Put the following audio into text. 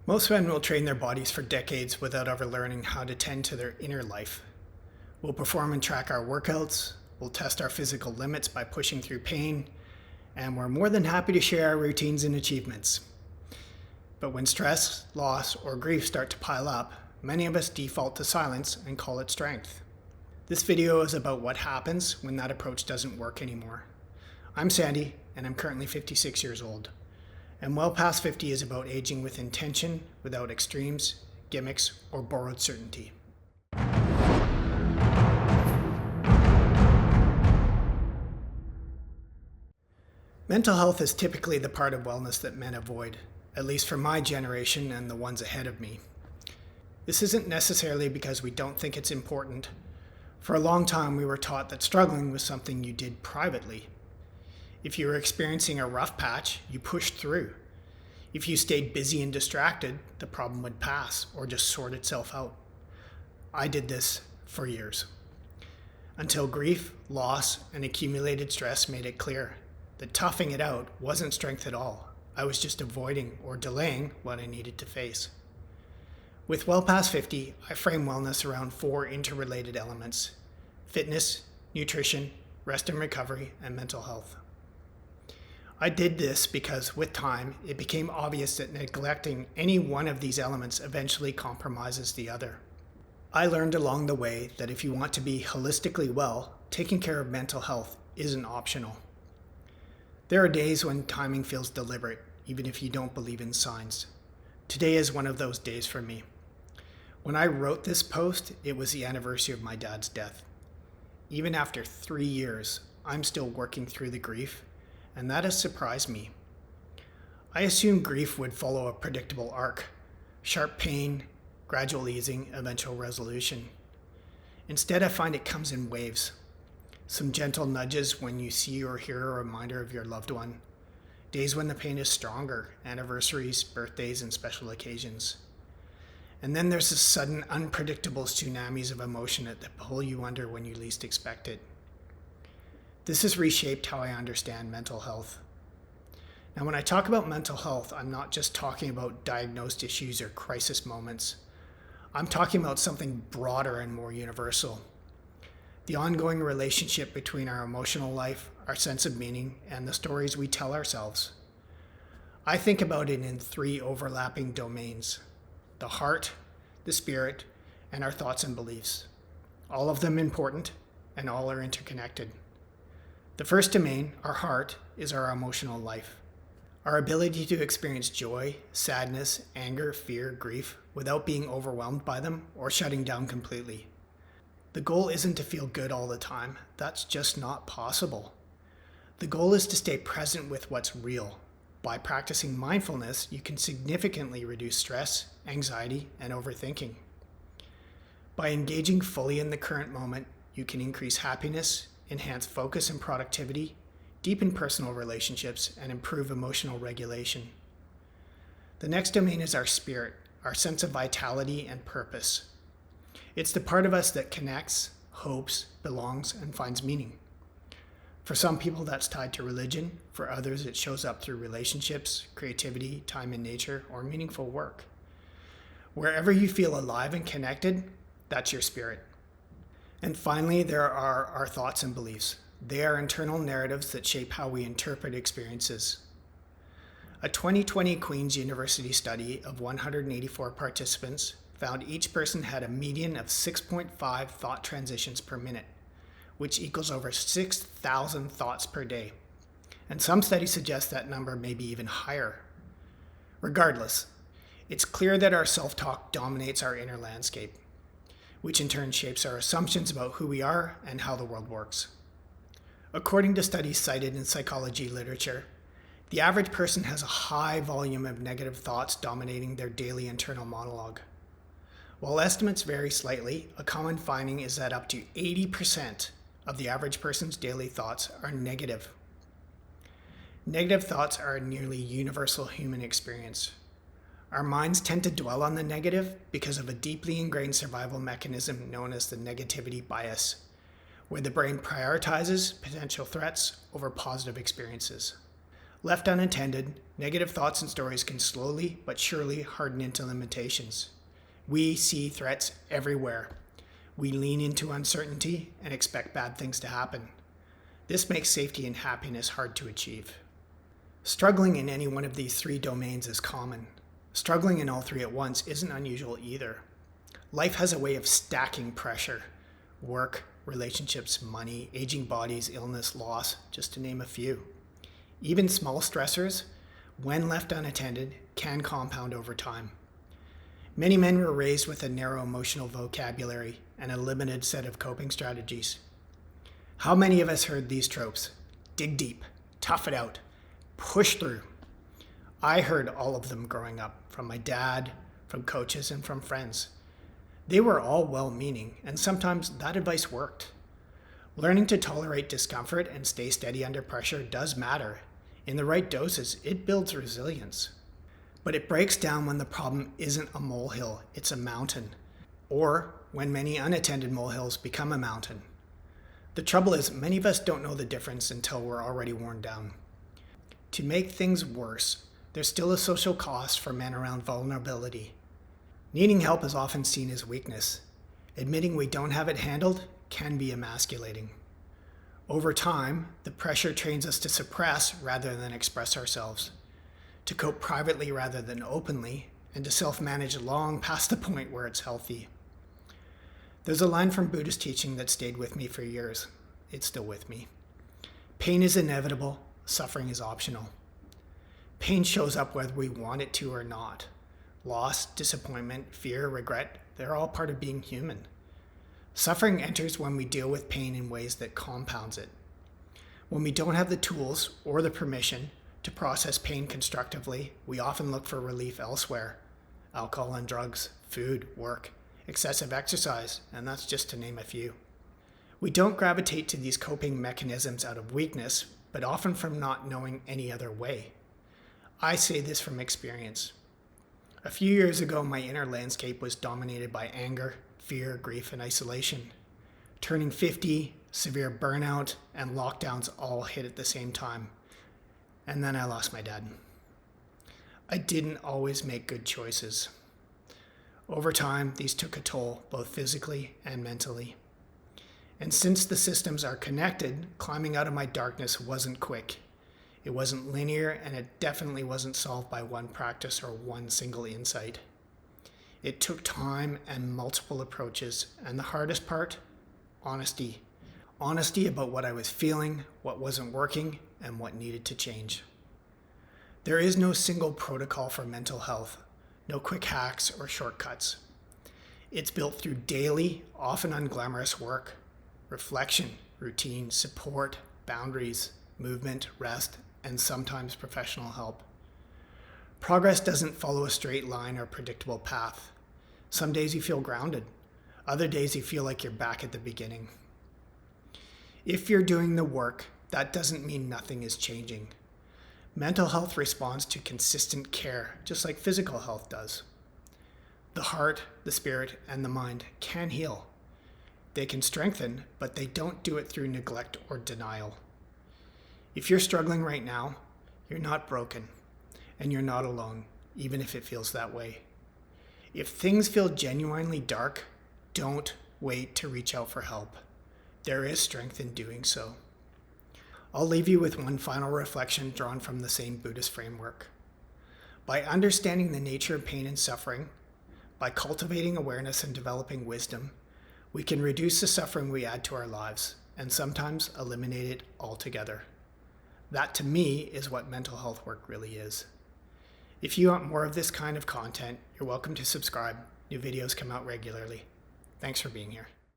Most men will train their bodies for decades without ever learning how to tend to their inner life. We'll perform and track our workouts, we'll test our physical limits by pushing through pain, and we're more than happy to share our routines and achievements. But when stress, loss, or grief start to pile up, many of us default to silence and call it strength. This video is about what happens when that approach doesn't work anymore. I'm Sandy, and I'm currently 56 years old. And Well Past 50 is about aging with intention, without extremes, gimmicks, or borrowed certainty. Mental health is typically the part of wellness that men avoid, at least for my generation and the ones ahead of me. This isn't necessarily because we don't think it's important. For a long time, we were taught that struggling was something you did privately. If you were experiencing a rough patch, you pushed through. If you stayed busy and distracted, the problem would pass or just sort itself out. I did this for years, until grief, loss, and accumulated stress made it clear that toughing it out wasn't strength at all. I was just avoiding or delaying what I needed to face. With Well Past 50, I frame wellness around 4 interrelated elements: fitness, nutrition, rest and recovery, and mental health. I did this because with time, it became obvious that neglecting any one of these elements eventually compromises the other. I learned along the way that if you want to be holistically well, taking care of mental health isn't optional. There are days when timing feels deliberate, even if you don't believe in signs. Today is one of those days for me. When I wrote this post, it was the anniversary of my dad's death. Even after 3 years, I'm still working through the grief, and that has surprised me. I assumed grief would follow a predictable arc: sharp pain, gradual easing, eventual resolution. Instead, I find it comes in waves. Some gentle nudges when you see or hear a reminder of your loved one. Days when the pain is stronger: anniversaries, birthdays, and special occasions. And then there's the sudden, unpredictable tsunamis of emotion that pull you under when you least expect it. This has reshaped how I understand mental health. Now, when I talk about mental health, I'm not just talking about diagnosed issues or crisis moments. I'm talking about something broader and more universal: the ongoing relationship between our emotional life, our sense of meaning, and the stories we tell ourselves. I think about it in 3 overlapping domains: the heart, the spirit, and our thoughts and beliefs. All of them important, and all are interconnected. The first domain, our heart, is our emotional life. Our ability to experience joy, sadness, anger, fear, grief, without being overwhelmed by them or shutting down completely. The goal isn't to feel good all the time. That's just not possible. The goal is to stay present with what's real. By practicing mindfulness, you can significantly reduce stress, anxiety, and overthinking. By engaging fully in the current moment, you can increase happiness, enhance focus and productivity, deepen personal relationships, and improve emotional regulation. The next domain is our spirit, our sense of vitality and purpose. It's the part of us that connects, hopes, belongs, and finds meaning. For some people, that's tied to religion. For others, it shows up through relationships, creativity, time in nature, or meaningful work. Wherever you feel alive and connected, that's your spirit. And finally, there are our thoughts and beliefs. They are internal narratives that shape how we interpret experiences. A 2020 Queen's University study of 184 participants found each person had a median of 6.5 thought transitions per minute, which equals over 6,000 thoughts per day. And some studies suggest that number may be even higher. Regardless, it's clear that our self-talk dominates our inner landscape, which in turn shapes our assumptions about who we are and how the world works. According to studies cited in psychology literature, the average person has a high volume of negative thoughts dominating their daily internal monologue. While estimates vary slightly, a common finding is that up to 80% of the average person's daily thoughts are negative. Negative thoughts are a nearly universal human experience. Our minds tend to dwell on the negative because of a deeply ingrained survival mechanism known as the negativity bias, where the brain prioritizes potential threats over positive experiences. Left unattended, negative thoughts and stories can slowly but surely harden into limitations. We see threats everywhere. We lean into uncertainty and expect bad things to happen. This makes safety and happiness hard to achieve. Struggling in any one of these three domains is common. Struggling in all three at once isn't unusual either. Life has a way of stacking pressure. Work, relationships, money, aging bodies, illness, loss, just to name a few. Even small stressors, when left unattended, can compound over time. Many men were raised with a narrow emotional vocabulary and a limited set of coping strategies. How many of us heard these tropes? Dig deep, tough it out, push through. I heard all of them growing up, from my dad, from coaches, and from friends. They were all well-meaning, and sometimes that advice worked. Learning to tolerate discomfort and stay steady under pressure does matter. In the right doses, it builds resilience. But it breaks down when the problem isn't a molehill, it's a mountain. Or when many unattended molehills become a mountain. The trouble is, many of us don't know the difference until we're already worn down. To make things worse, there's still a social cost for men around vulnerability. Needing help is often seen as weakness. Admitting we don't have it handled can be emasculating. Over time, the pressure trains us to suppress rather than express ourselves, to cope privately rather than openly, and to self-manage long past the point where it's healthy. There's a line from Buddhist teaching that stayed with me for years. It's still with me. Pain is inevitable, suffering is optional. Pain shows up whether we want it to or not. Loss, disappointment, fear, regret, they're all part of being human. Suffering enters when we deal with pain in ways that compounds it. When we don't have the tools or the permission to process pain constructively, we often look for relief elsewhere. Alcohol and drugs, food, work, excessive exercise, and that's just to name a few. We don't gravitate to these coping mechanisms out of weakness, but often from not knowing any other way. I say this from experience. A few years ago, my inner landscape was dominated by anger, fear, grief, and isolation. Turning 50, severe burnout, and lockdowns all hit at the same time. And then I lost my dad. I didn't always make good choices. Over time, these took a toll, both physically and mentally. And since the systems are connected, climbing out of my darkness wasn't quick. It wasn't linear, and it definitely wasn't solved by one practice or one single insight. It took time and multiple approaches, and the hardest part, honesty. Honesty about what I was feeling, what wasn't working, and what needed to change. There is no single protocol for mental health, no quick hacks or shortcuts. It's built through daily, often unglamorous work, reflection, routine, support, boundaries, movement, rest, and sometimes professional help. Progress doesn't follow a straight line or predictable path. Some days you feel grounded. Other days you feel like you're back at the beginning. If you're doing the work, that doesn't mean nothing is changing. Mental health responds to consistent care, just like physical health does. The heart, the spirit, and the mind can heal. They can strengthen, but they don't do it through neglect or denial. If you're struggling right now, you're not broken, and you're not alone, even if it feels that way. If things feel genuinely dark, don't wait to reach out for help. There is strength in doing so. I'll leave you with one final reflection drawn from the same Buddhist framework. By understanding the nature of pain and suffering, by cultivating awareness and developing wisdom, we can reduce the suffering we add to our lives and sometimes eliminate it altogether. That, to me, is what mental health work really is. If you want more of this kind of content, you're welcome to subscribe. New videos come out regularly. Thanks for being here.